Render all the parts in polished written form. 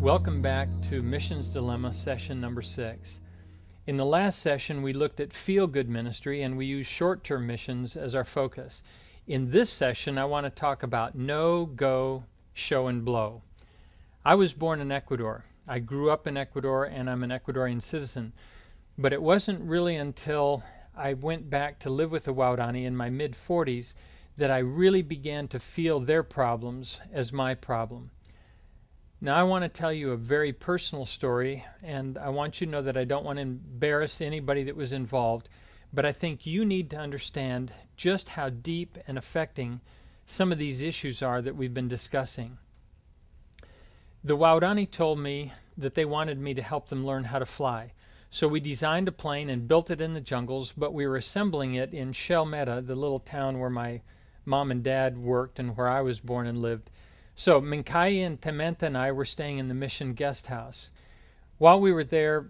Welcome back to Missions Dilemma session number 6. In the last session, we looked at feel-good ministry and we used short-term missions as our focus. In this session, I want to talk about know, go, show, and blow. I was born in Ecuador. I grew up in Ecuador and I'm an Ecuadorian citizen. But it wasn't really until I went back to live with the Waodani in my mid-40s that I really began to feel their problems as my problem. Now, I want to tell you a very personal story, and I want you to know that I don't want to embarrass anybody that was involved, but I think you need to understand just how deep and affecting some of these issues are that we've been discussing. The Waodani told me that they wanted me to help them learn how to fly. So we designed a plane and built it in the jungles, but we were assembling it in Shelmeta, the little town where my mom and dad worked and where I was born and lived. So Minkai and Tementa and I were staying in the mission guest house. While we were there,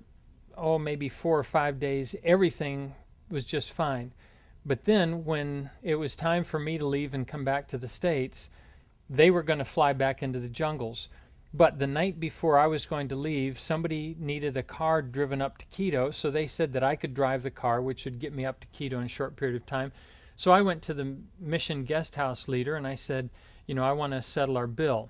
maybe 4 or 5 days, everything was just fine. But then when it was time for me to leave and come back to the States, they were going to fly back into the jungles. But the night before I was going to leave, somebody needed a car driven up to Quito, so they said that I could drive the car, which would get me up to Quito in a short period of time. So I went to the mission guest house leader and I said, I want to settle our bill.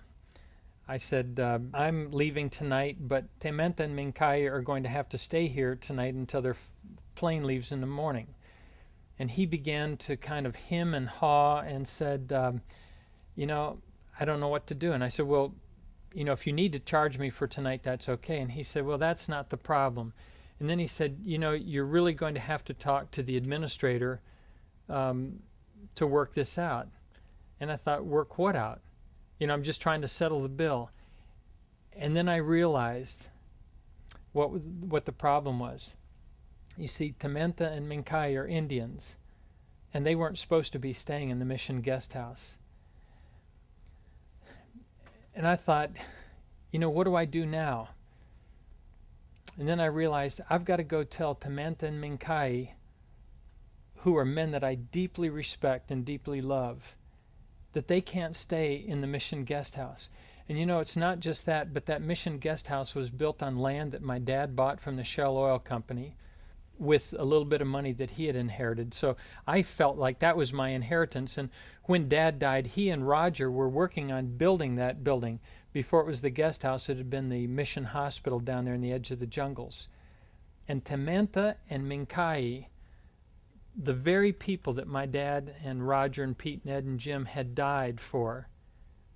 I said, I'm leaving tonight, but Tementa and Minkai are going to have to stay here tonight until their plane leaves in the morning. And he began to kind of hem and haw and said, I don't know what to do. And I said, well, if you need to charge me for tonight, that's okay. And he said, well, that's not the problem. And then he said, you're really going to have to talk to the administrator to work this out. And I thought, work what out? I'm just trying to settle the bill. And then I realized what the problem was. You see, Tementa and Minkai are Indians, and they weren't supposed to be staying in the mission guest house. And I thought, what do I do now? And then I realized I've got to go tell Tementa and Minkai, who are men that I deeply respect and deeply love, that they can't stay in the mission guest house. And it's not just that, but that mission guest house was built on land that my dad bought from the Shell Oil Company with a little bit of money that he had inherited. So I felt like that was my inheritance. And when Dad died, he and Roger were working on building that building. Before it was the guest house, it had been the mission hospital down there in the edge of the jungles. And Tementa and Minkai, the very people that my dad and Roger and Pete, Ned and Jim had died for,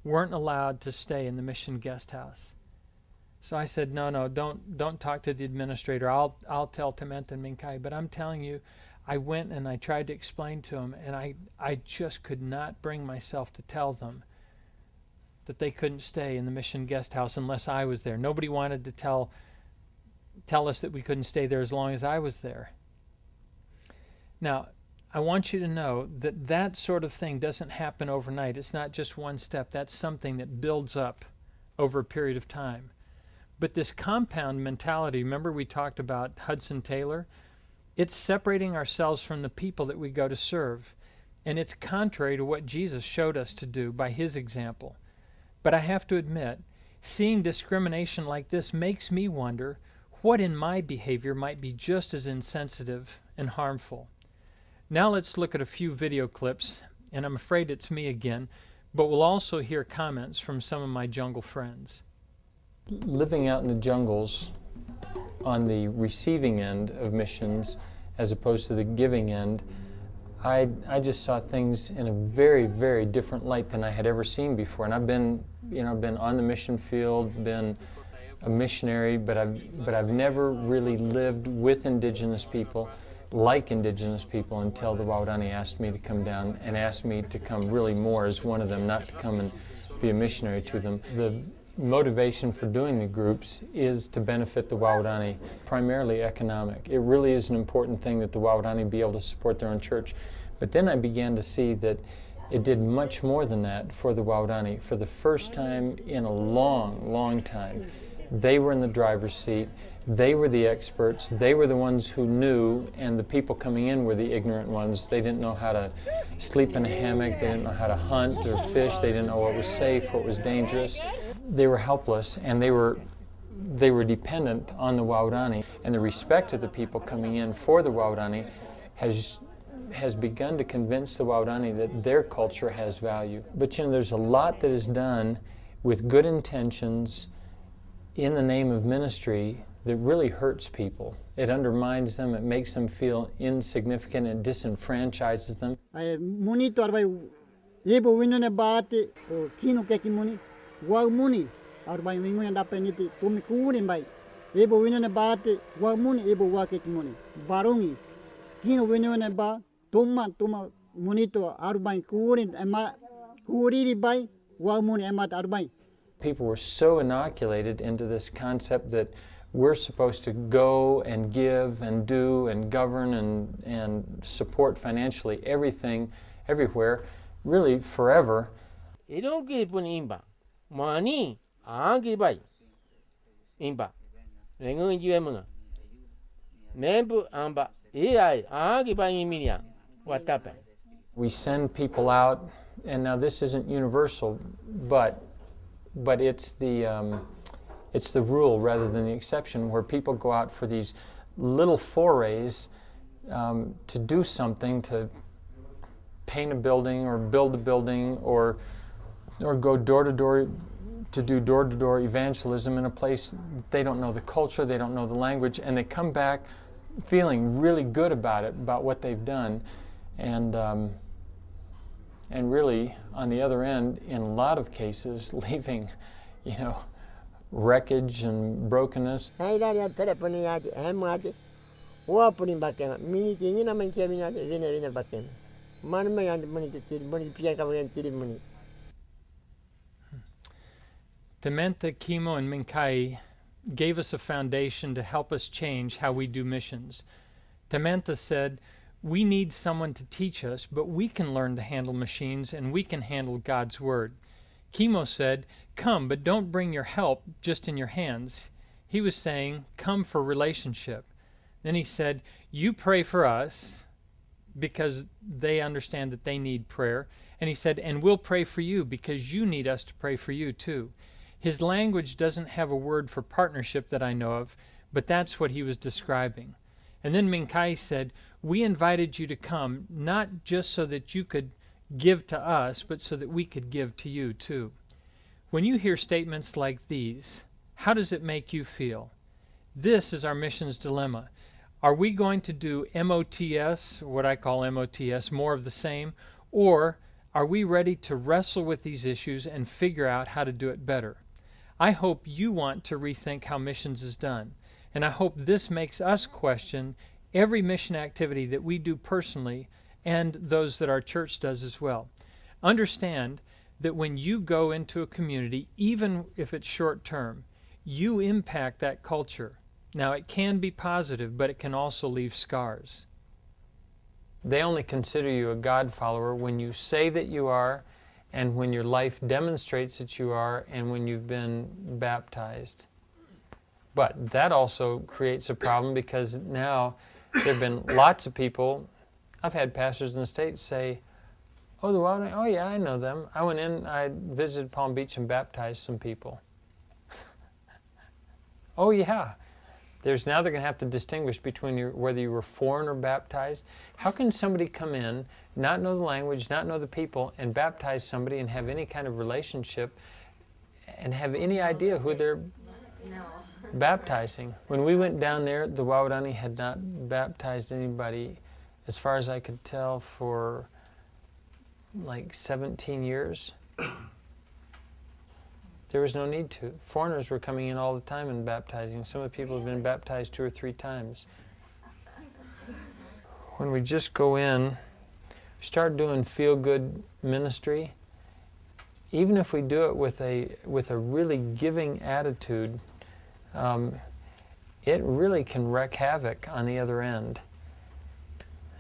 weren't allowed to stay in the mission guest house. So I said, no, don't talk to the administrator. I'll tell Tementa and Minkai. But I'm telling you, I went and I tried to explain to them, and I just could not bring myself to tell them that they couldn't stay in the mission guest house unless I was there. Nobody wanted to tell us that we couldn't stay there as long as I was there. Now, I want you to know that that sort of thing doesn't happen overnight. It's not just one step. That's something that builds up over a period of time. But this compound mentality, remember we talked about Hudson Taylor? It's separating ourselves from the people that we go to serve. And it's contrary to what Jesus showed us to do by his example. But I have to admit, seeing discrimination like this makes me wonder what in my behavior might be just as insensitive and harmful. Now let's look at a few video clips, and I'm afraid it's me again, but we'll also hear comments from some of my jungle friends. Living out in the jungles on the receiving end of missions as opposed to the giving end, I just saw things in a very, very different light than I had ever seen before. And I've been on the mission field, been a missionary, but I've never really lived with indigenous people, like indigenous people, until the Waodani asked me to come down and asked me to come really more as one of them, not to come and be a missionary to them. The motivation for doing the groups is to benefit the Waodani, primarily economic. It really is an important thing that the Waodani be able to support their own church. But then I began to see that it did much more than that for the Waodani. For the first time in a long, long time, they were in the driver's seat. They were the experts. They were the ones who knew, and the people coming in were the ignorant ones. They didn't know how to sleep in a hammock. They didn't know how to hunt or fish. They didn't know what was safe, what was dangerous. They were helpless, and they were they were dependent on the Waorani, and the respect of the people coming in for the Waorani has begun to convince the Waorani that their culture has value. But there's a lot that is done with good intentions in the name of ministry that really hurts people. It undermines them, it makes them feel insignificant, it disenfranchises them. Muni torbai ebo winone baate o kino keki muni wa muni arbai winone da peniti tumi kuri bai ebo winone baate wa muni ebo wa keki muni barungi kino winone ba tuma munito arbai kuri ema kuri bai wa muni ema arbai. People were so inoculated into this concept that we're supposed to go and give and do and govern and support financially everything, everywhere, really forever. Iroge pun imba, mani agi bai, imba, rengun jiwe munga, nembu amba, ai agi bai iminya, watape. We send people out, and now this isn't universal, but it's the rule rather than the exception, where people go out for these little forays to do something, to paint a building or build a building or go door to door to do door-to-door evangelism in a place they don't know the culture, they don't know the language, and they come back feeling really good about it, about what they've done, and really on the other end, in a lot of cases, leaving, wreckage and brokenness. Tementa, Kimo, and Minkai gave us a foundation to help us change how we do missions. Tementa said, we need someone to teach us, but we can learn to handle machines and we can handle God's Word. Kimo said, come, but don't bring your help just in your hands. He was saying, come for relationship. Then he said, you pray for us, because they understand that they need prayer. And he said, and we'll pray for you because you need us to pray for you too. His language doesn't have a word for partnership that I know of, but that's what he was describing. And then Minkai said, we invited you to come, not just so that you could give to us, but so that we could give to you too. When you hear statements like these, how does it make you feel? This is our missions dilemma. Are we going to do MOTS, what I call MOTS, more of the same, or are we ready to wrestle with these issues and figure out how to do it better? I hope you want to rethink how missions is done, and I hope this makes us question every mission activity that we do personally and those that our church does as well. Understand that when you go into a community, even if it's short term, you impact that culture. Now, it can be positive, but it can also leave scars. They only consider you a God follower when you say that you are, and when your life demonstrates that you are, and when you've been baptized. But that also creates a problem, because now there have been lots of people, I've had pastors in the States say, oh yeah, I know them. I went in, I visited Palm Beach and baptized some people. Oh yeah. They're going to have to distinguish between whether you were foreign or baptized. How can somebody come in, not know the language, not know the people, and baptize somebody and have any kind of relationship and have any idea who they're baptizing? When we went down there, the Waorani had not baptized anybody, as far as I could tell, for like 17 years. There was no need to. Foreigners were coming in all the time and baptizing. Some of the people have been baptized 2 or 3 times. When we just go in, start doing feel-good ministry, even if we do it with a really giving attitude, it really can wreak havoc on the other end.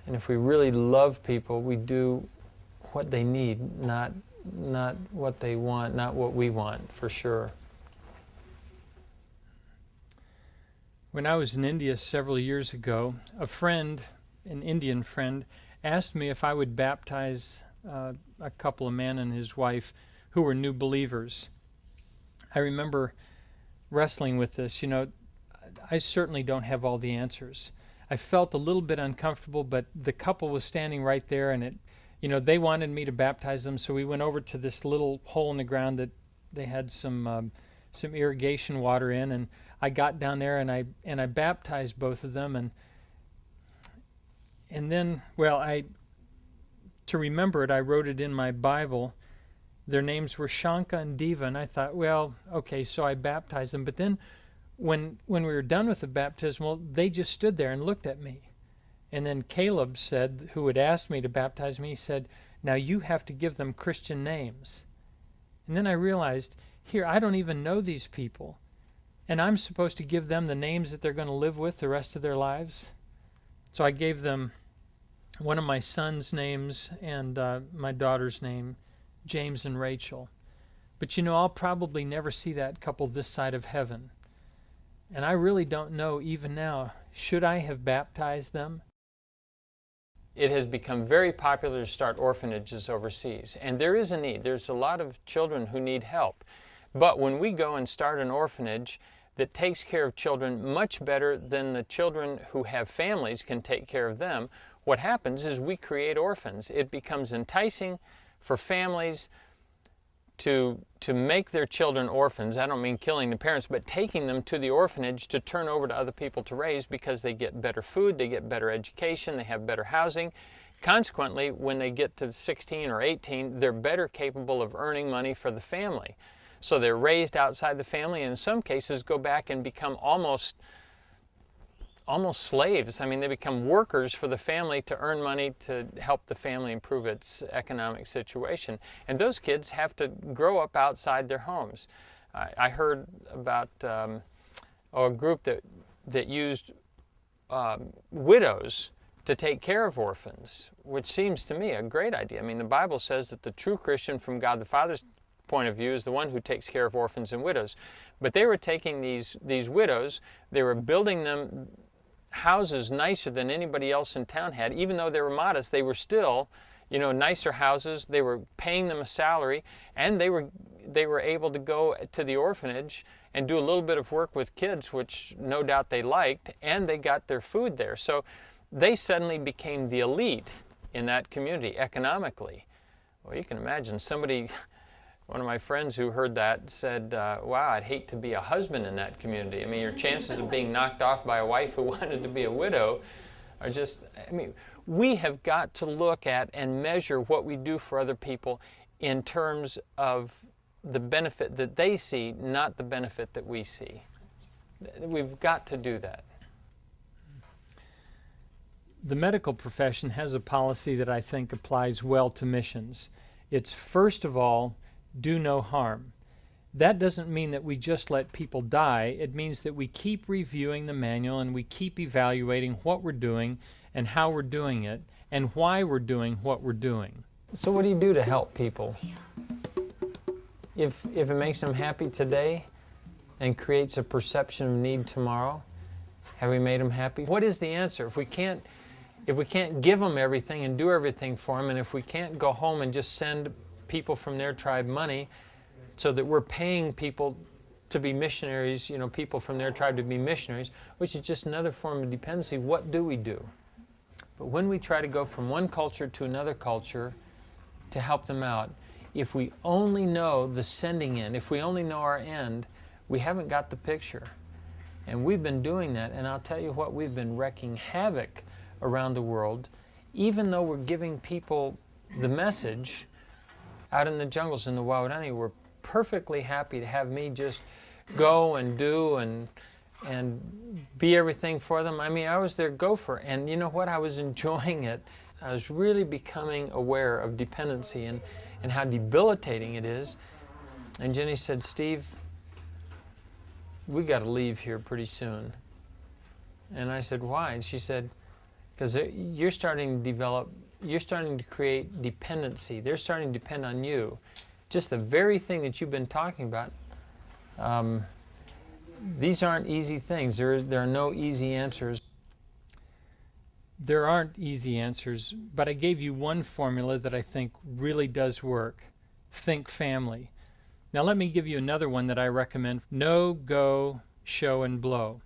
And if we really love people, we do what they need, not what they want, not what we want, for sure. When I was in India several years ago, a friend, an Indian friend, asked me if I would baptize a couple, a man and his wife, who were new believers. I remember wrestling with this. I certainly don't have all the answers. I felt a little bit uncomfortable, but the couple was standing right there, and they wanted me to baptize them, so we went over to this little hole in the ground that they had some irrigation water in, and I got down there and I baptized both of them, and then, to remember it, I wrote it in my Bible. Their names were Shanka and Diva, and I thought, okay, so I baptized them. But then when we were done with the baptism, they just stood there and looked at me. And then Caleb said, who had asked me to baptize me, he said, now you have to give them Christian names. And then I realized, here, I don't even know these people, and I'm supposed to give them the names that they're going to live with the rest of their lives. So I gave them one of my son's names and my daughter's name, James and Rachel. But I'll probably never see that couple this side of heaven. And I really don't know even now, should I have baptized them? It has become very popular to start orphanages overseas, and there is a need. There's a lot of children who need help. But when we go and start an orphanage that takes care of children much better than the children who have families can take care of them, what happens is we create orphans. It becomes enticing for families to make their children orphans. I don't mean killing the parents, but taking them to the orphanage to turn over to other people to raise, because they get better food, they get better education, they have better housing. Consequently, when they get to 16 or 18, they're better capable of earning money for the family. So they're raised outside the family, and in some cases go back and become almost slaves. I mean, they become workers for the family to earn money to help the family improve its economic situation. And those kids have to grow up outside their homes. I heard about a group that used widows to take care of orphans, which seems to me a great idea. I mean, the Bible says that the true Christian from God the Father's point of view is the one who takes care of orphans and widows. But they were taking these widows, they were building them houses nicer than anybody else in town had. Even though they were modest, they were still, nicer houses. They were paying them a salary, and they were able to go to the orphanage and do a little bit of work with kids, which no doubt they liked, and they got their food there. So they suddenly became the elite in that community economically. Well, you can imagine one of my friends who heard that said, wow, I'd hate to be a husband in that community. I mean, your chances of being knocked off by a wife who wanted to be a widow are just, we have got to look at and measure what we do for other people in terms of the benefit that they see, not the benefit that we see. We've got to do that. The medical profession has a policy that I think applies well to missions. It's, first of all, do no harm. That doesn't mean that we just let people die. It means that we keep reviewing the manual and we keep evaluating what we're doing and how we're doing it and why we're doing what we're doing. So what do you do to help people? If it makes them happy today and creates a perception of need tomorrow, have we made them happy? What is the answer? If we can't give them everything and do everything for them, and if we can't go home and just send people from their tribe money so that we're paying people to be missionaries, people from their tribe to be missionaries, which is just another form of dependency, what do we do? But when we try to go from one culture to another culture to help them out, if we only know the sending end, if we only know our end, we haven't got the picture. And we've been doing that, and I'll tell you what, we've been wreaking havoc around the world, even though we're giving people the message out in the jungles in the Waodani. We're perfectly happy to have me just go and do and be everything for them. I mean, I was their gopher, and you know what? I was enjoying it. I was really becoming aware of dependency and how debilitating it is. And Jenny said, Steve, we got to leave here pretty soon. And I said, why? And she said, because you're starting to create dependency. They're starting to depend on you. Just the very thing that you've been talking about. These aren't easy things. There are no easy answers. There aren't easy answers, but I gave you one formula that I think really does work. Think family. Now let me give you another one that I recommend. Know, go, show, and blow.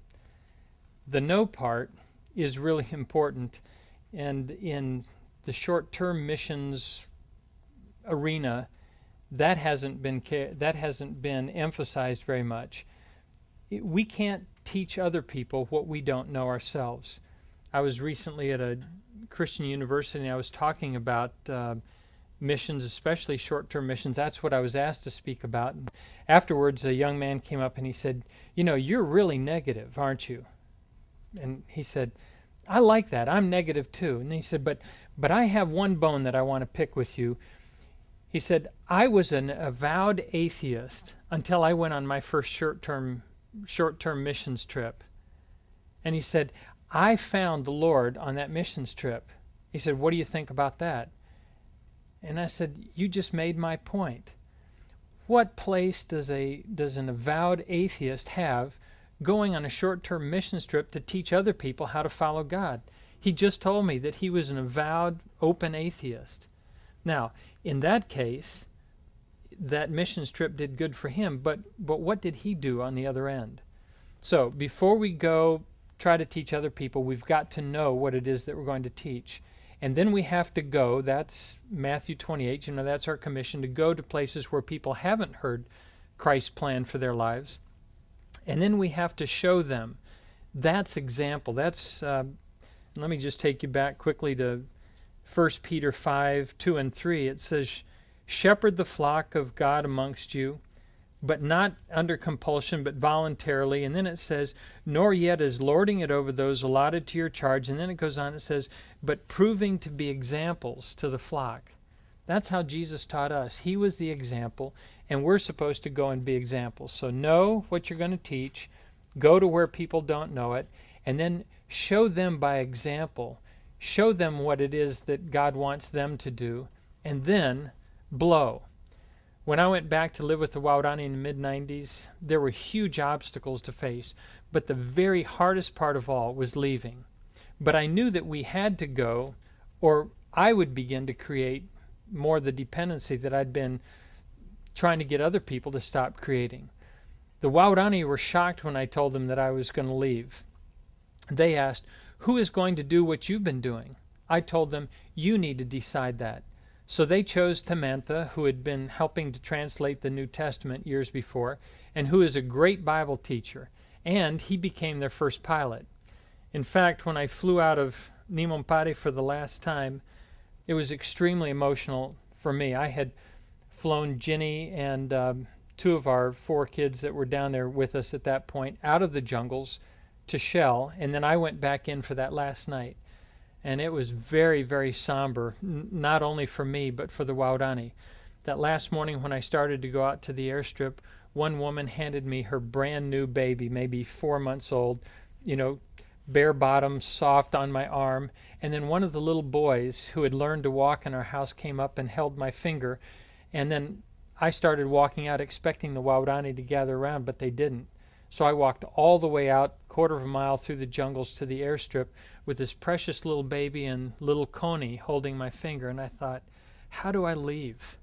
The know part is really important, and in the short-term missions arena, that hasn't been emphasized very much. We can't teach other people what we don't know ourselves. I was recently at a Christian university, and I was talking about missions, especially short-term missions. That's what I was asked to speak about. And afterwards, a young man came up and he said, "You're really negative, aren't you?" And he said, "I like that. I'm negative too." And he said, but I have one bone that I want to pick with you." He said, "I was an avowed atheist until I went on my first short-term missions trip." And he said, "I found the Lord on that missions trip." He said, "What do you think about that?" And I said, "You just made my point. What place does an avowed atheist have going on a short-term missions trip to teach other people how to follow God?" He just told me that he was an avowed, open atheist. Now, in that case, that missions trip did good for him, but what did he do on the other end? So before we go try to teach other people, we've got to know what it is that we're going to teach. And then we have to go, that's Matthew 28, that's our commission, to go to places where people haven't heard Christ's plan for their lives. And then we have to show them. That's example. Let me just take you back quickly to 1 Peter 5, 2 and 3. It says, "Shepherd the flock of God amongst you, but not under compulsion, but voluntarily." And then it says, "Nor yet as lording it over those allotted to your charge." And then it goes on, it says, "But proving to be examples to the flock." That's how Jesus taught us. He was the example, and we're supposed to go and be examples. So know what you're going to teach, go to where people don't know it, and then show them by example. Show them what it is that God wants them to do, and then blow. When I went back to live with the Waurani in the mid-90s, there were huge obstacles to face, but the very hardest part of all was leaving. But I knew that we had to go, or I would begin to create more the dependency that I'd been trying to get other people to stop creating. The Waurani were shocked when I told them that I was going to leave. They asked, "Who is going to do what you've been doing?" I told them, "You need to decide that." So they chose Tamantha, who had been helping to translate the New Testament years before, and who is a great Bible teacher, and he became their first pilot. In fact, when I flew out of Nimonpare for the last time, it was extremely emotional for me. I had flown Ginny and two of our 4 kids that were down there with us at that point out of the jungles to Shell, and then I went back in for that last night. And it was very, very somber, not only for me, but for the Waurani. That last morning when I started to go out to the airstrip, one woman handed me her brand new baby, maybe 4 months old, bare bottom, soft on my arm. And then one of the little boys who had learned to walk in our house came up and held my finger. And then I started walking out expecting the Waurani to gather around, but they didn't. So I walked all the way out, 1/4 of a mile through the jungles to the airstrip with this precious little baby and little Coney holding my finger. And I thought, how do I leave?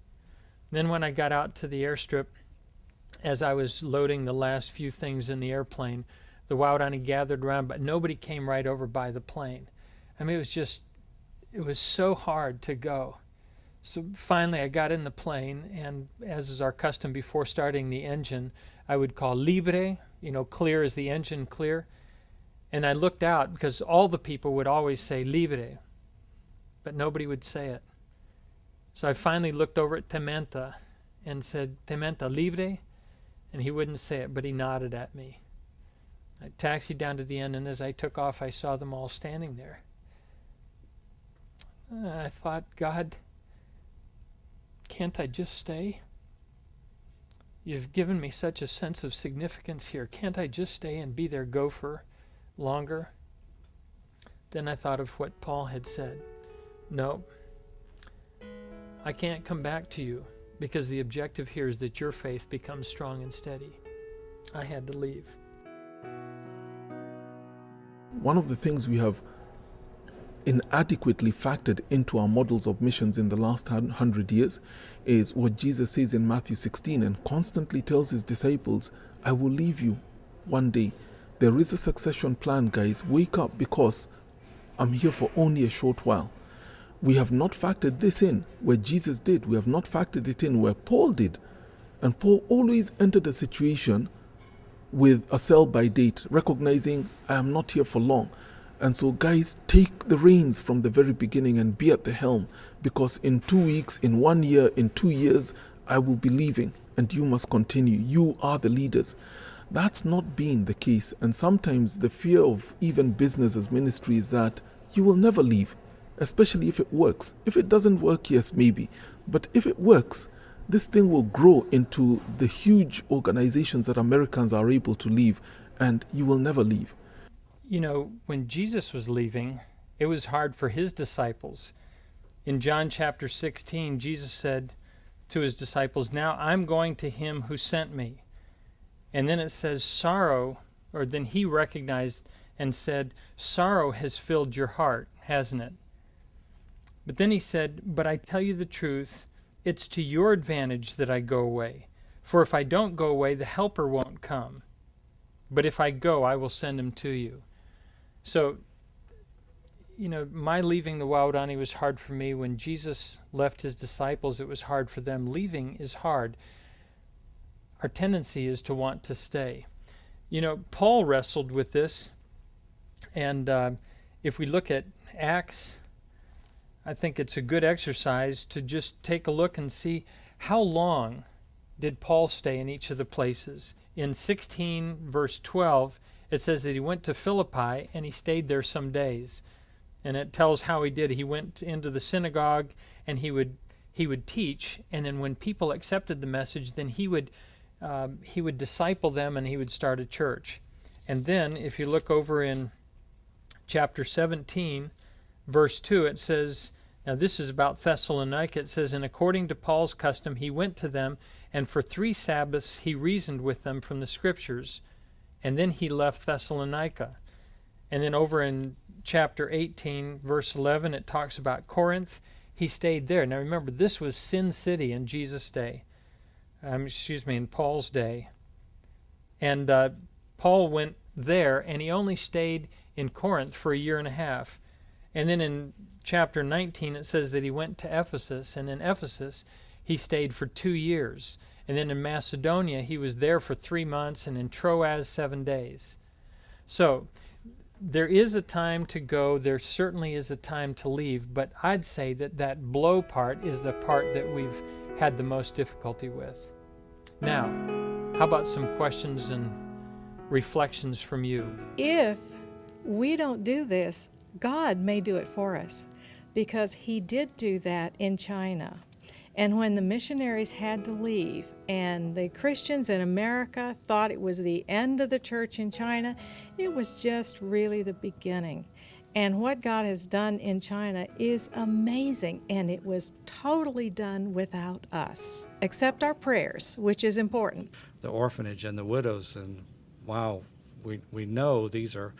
Then when I got out to the airstrip, as I was loading the last few things in the airplane, the Waurani gathered around, but nobody came right over by the plane. I mean, it was so hard to go. So finally I got in the plane, and as is our custom before starting the engine, I would call libre, clear as the engine clear. And I looked out because all the people would always say libre, but nobody would say it. So I finally looked over at Tamantha and said, "Tamantha, libre?" And he wouldn't say it, but he nodded at me. I taxied down to the end, and as I took off, I saw them all standing there. I thought, God, can't I just stay? You've given me such a sense of significance here. Can't I just stay and be their gopher longer? Then I thought of what Paul had said. No, I can't come back to you because the objective here is that your faith becomes strong and steady. I had to leave. One of the things we have inadequately factored into our models of missions in the last 100 years is what Jesus says in Matthew 16 and constantly tells his disciples, I will leave you one day. There is a succession plan, guys. Wake up, because I'm here for only a short while. We have not factored this in where Jesus did. We have not factored it in where Paul did. And Paul always entered a situation with a sell by date, recognizing I am not here for long. And so, guys, take the reins from the very beginning and be at the helm, because in 2 weeks, in 1 year, in 2 years, I will be leaving and you must continue. You are the leaders. That's not been the case. And sometimes the fear of even business as ministry is that you will never leave, especially if it works. If it doesn't work, yes, maybe. But if it works, this thing will grow into the huge organizations that Americans are able to leave, and you will never leave. You know, when Jesus was leaving, it was hard for his disciples. In John chapter 16, Jesus said to his disciples, now I'm going to him who sent me. And then it says then he recognized and said, sorrow has filled your heart, hasn't it? But then he said, but I tell you the truth, it's to your advantage that I go away. For if I don't go away, the Helper won't come. But if I go, I will send him to you. So, you know, my leaving the Waodani was hard for me. When Jesus left his disciples, it was hard for them. Leaving is hard. Our tendency is to want to stay. You know, Paul wrestled with this. And if we look at Acts, I think it's a good exercise to just take a look and see how long did Paul stay in each of the places. In 16 verse 12, it says that he went to Philippi and he stayed there some days. And it tells how he did. He went into the synagogue and he would teach, and then when people accepted the message, then he would disciple them and he would start a church. And then if you look over in chapter 17, verse 2, it says, now this is about Thessalonica, it says, and according to Paul's custom, he went to them, and for 3 Sabbaths he reasoned with them from the Scriptures, and then he left Thessalonica. And then over in chapter 18, verse 11, it talks about Corinth. He stayed there. Now remember, this was Sin City in Jesus' day. In Paul's day. And Paul went there, and he only stayed in Corinth for 1.5 years. And then in chapter 19, it says that he went to Ephesus, and in Ephesus, he stayed for 2 years. And then in Macedonia, he was there for 3 months, and in Troas, 7 days. So, there is a time to go, there certainly is a time to leave, but I'd say that blow part is the part that we've had the most difficulty with. Now, how about some questions and reflections from you? If we don't do this, God may do it for us, because he did do that in China. And when the missionaries had to leave and the Christians in America thought it was the end of the church in China, it was just really the beginning. And what God has done in China is amazing, and it was totally done without us, except our prayers, which is important. The orphanage and the widows, and wow, we know these are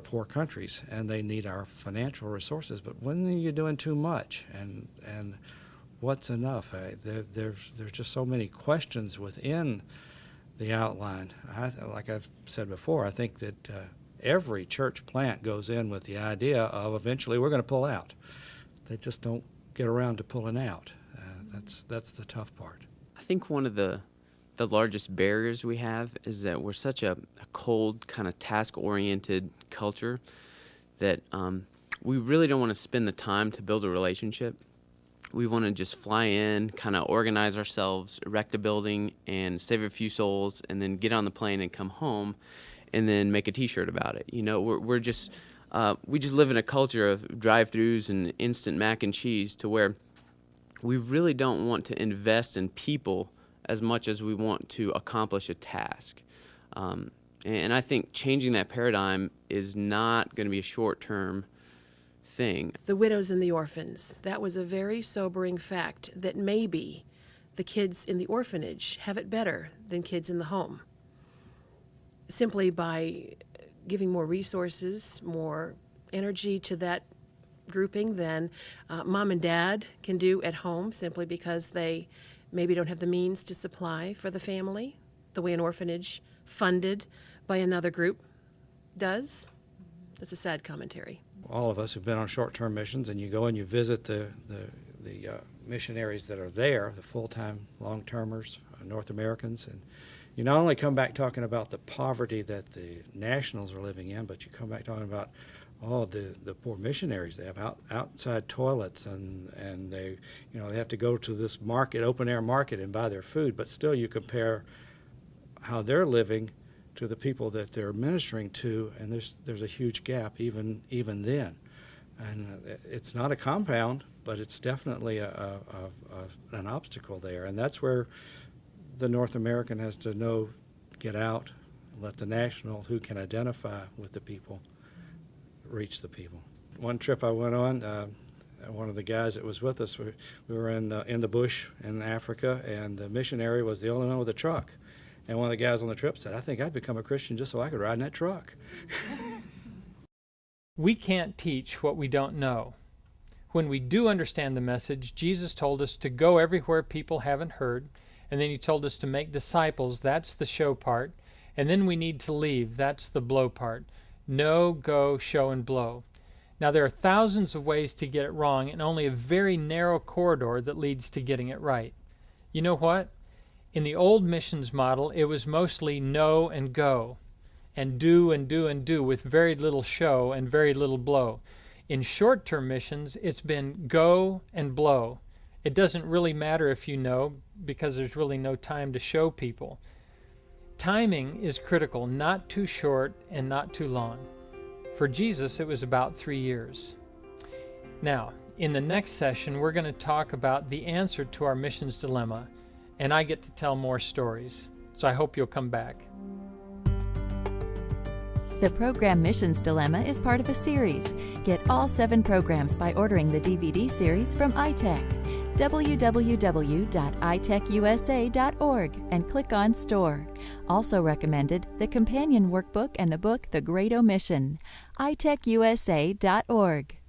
poor countries and they need our financial resources, but when are you doing too much, and what's enough? There's just so many questions within the outline. Like I've said before, I think that every church plant goes in with the idea of eventually we're going to pull out. They just don't get around to pulling out. That's the tough part. I think one of the largest barriers we have is that we're such a cold, kind of task-oriented culture that we really don't want to spend the time to build a relationship. We want to just fly in, kind of organize ourselves, erect a building, and save a few souls, and then get on the plane and come home, and then make a T-shirt about it. You know, we just live in a culture of drive-thrus and instant mac and cheese, to where we really don't want to invest in people as much as we want to accomplish a task. And I think changing that paradigm is not going to be a short-term thing. The widows and the orphans, that was a very sobering fact, that maybe the kids in the orphanage have it better than kids in the home, simply by giving more resources, more energy to that grouping than mom and dad can do at home, simply because they maybe don't have the means to supply for the family the way an orphanage funded by another group does. That's a sad commentary. All of us have been on short-term missions, and you go and you visit the missionaries that are there, the full-time long-termers, North Americans, and you not only come back talking about the poverty that the nationals are living in, but you come back talking about the poor missionaries. They have outside toilets, and they have to go to this market, open-air market, and buy their food, but still you compare how they're living to the people that they're ministering to, and there's a huge gap even then. And it's not a compound, but it's definitely an obstacle there, and that's where the North American has to get out, let the national, who can identify with the people, reach the people. One trip I went on, one of the guys that was with us, we were in the bush in Africa, and the missionary was the only one with a truck. And one of the guys on the trip said, "I think I'd become a Christian just so I could ride in that truck." We can't teach what we don't know. When we do understand the message, Jesus told us to go everywhere people haven't heard, and then he told us to make disciples. That's the show part. And then we need to leave. That's the blow part. Know, go, show, and blow. Now, there are thousands of ways to get it wrong and only a very narrow corridor that leads to getting it right. You know what? In the old missions model, it was mostly know and go, and do and do and do with very little show and very little blow. In short-term missions, it's been go and blow. It doesn't really matter if you know, because there's really no time to show people. Timing is critical, not too short and not too long. For Jesus, it was about 3 years. Now, in the next session, we're going to talk about the answer to our missions dilemma, and I get to tell more stories. So I hope you'll come back. The program Missions Dilemma is part of a series. Get all 7 programs by ordering the DVD series from iTech. www.itechusa.org and click on Store. Also recommended the companion workbook and the book The Great Omission. itechusa.org.